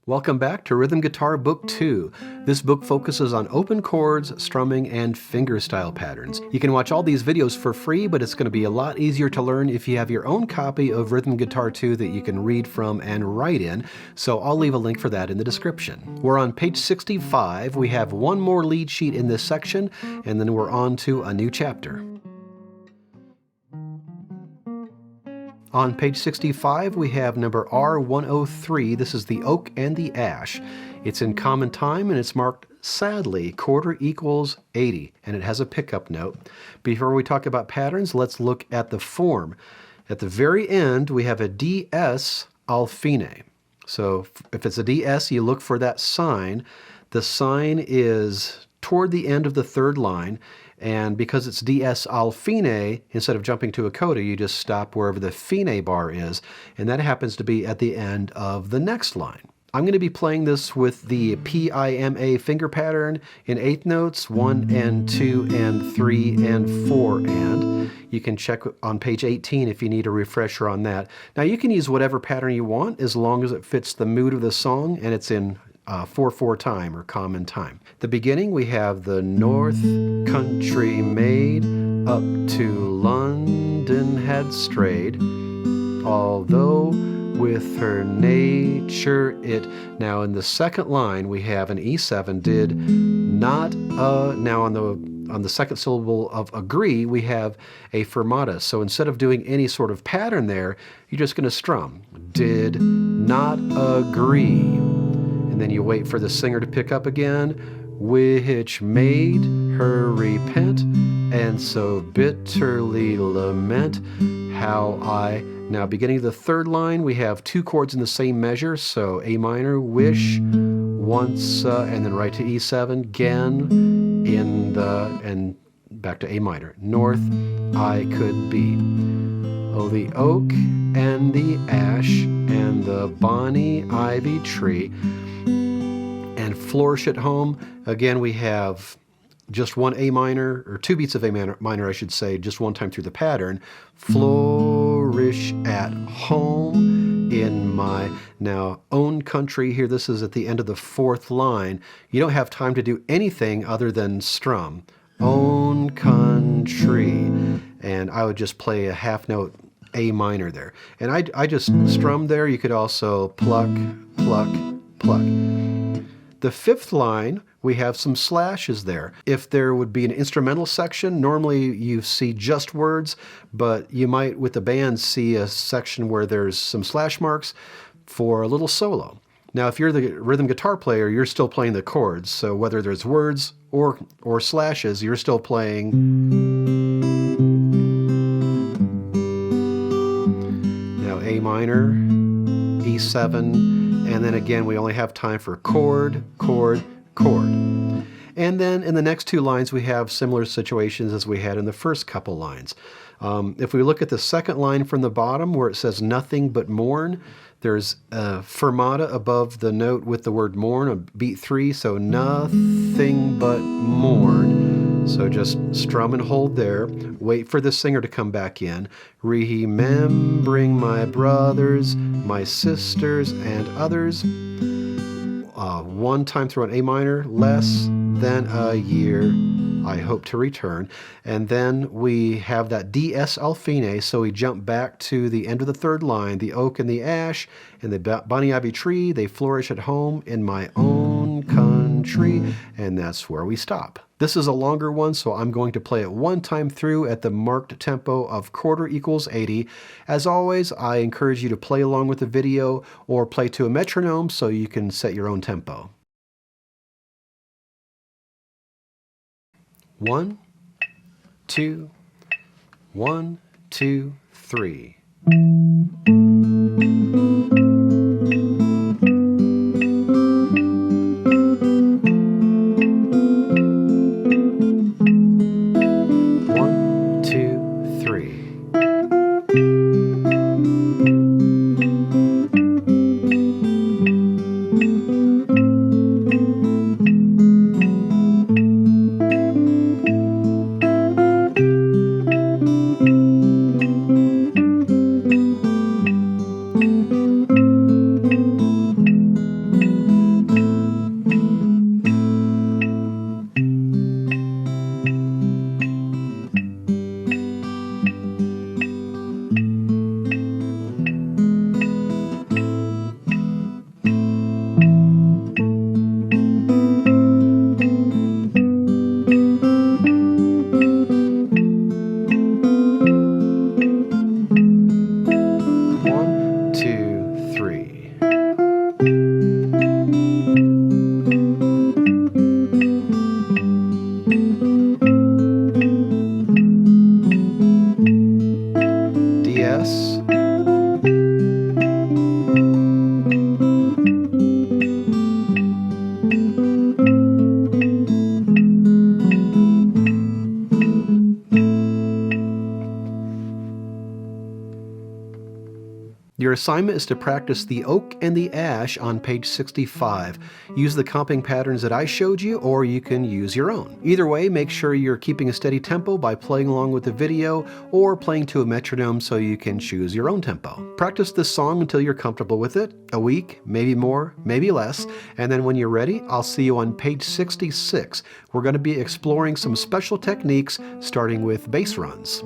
Welcome back to Rhythm Guitar Book 2. This book focuses on open chords, strumming, and fingerstyle patterns. You can watch all these videos for free, but it's going to be a lot easier to learn if you have your own copy of Rhythm Guitar 2 that you can read from and write in, so I'll leave a link for that in the description. We're on page 65. We have one more lead sheet in this section, and then we're on to a new chapter. On page 65, we have number R103. This is the oak and the ash. It's in common time and it's marked sadly quarter equals 80, and it has a pickup note. Before we talk about patterns, let's look at the form. At the very end, we have a DS al fine. So if it's a DS, you look for that sign. The sign is toward the end of the third line. And because it's DS al fine, instead of jumping to a coda, you just stop wherever the fine bar is, and that happens to be at the end of the next line. I'm going to be playing this with the PIMA finger pattern in eighth notes, 1 and 2 and 3 and 4 and. You can check on page 18 if you need a refresher on that. Now you can use whatever pattern you want as long as it fits the mood of the song and it's in 4/4 time or common time. The beginning we have the North Country maid up to London had strayed, although with her nature it. Now in the second line we have an E7 did not now on the second syllable of agree we have a fermata. So instead of doing any sort of pattern there, you're just going to strum. Did not agree. And then you wait for the singer to pick up again, which made her repent, and so bitterly lament how I. Now, beginning of the third line, we have two chords in the same measure, so A minor, wish, once, and then right to E7, again, and back to A minor. North I could be. Oh, the oak and the ash and the bonny ivy tree. And flourish at home, again we have just one A minor, or two beats of A minor I should say, just one time through the pattern. Flourish at home in my now own country. Here this is at the end of the fourth line. You don't have time to do anything other than strum. Own country. And I would just play a half note A minor there. And I just strum there. You could also pluck, pluck, pluck. The fifth line, we have some slashes there. If there would be an instrumental section, normally you see just words, but you might, with the band, see a section where there's some slash marks for a little solo. Now, if you're the rhythm guitar player, you're still playing the chords, so whether there's words or slashes, you're still playing. Now, A minor, E7, and then again, we only have time for chord, chord, chord. And then in the next two lines, we have similar situations as we had in the first couple lines. If we look at the second line from the bottom where it says nothing but mourn, there's a fermata above the note with the word mourn on beat 3, so nothing but mourn. So just strum and hold there. Wait for the singer to come back in. Remembering my brothers, my sisters, and others. One time through an A minor, less than a year, I hope to return. And then we have that DS al fine, so we jump back to the end of the third line, the oak and the ash, and the bonny ivy tree, they flourish at home in my own country, and that's where we stop. This is a longer one, so I'm going to play it one time through at the marked tempo of quarter equals 80. As always, I encourage you to play along with the video or play to a metronome so you can set your own tempo. 1, 2, 1, 2, 3. Your assignment is to practice the oak and the ash on page 65. Use the comping patterns that I showed you, or you can use your own. Either way, make sure you're keeping a steady tempo by playing along with the video or playing to a metronome so you can choose your own tempo. Practice this song until you're comfortable with it, a week, maybe more, maybe less, and then when you're ready, I'll see you on page 66. We're going to be exploring some special techniques starting with bass runs.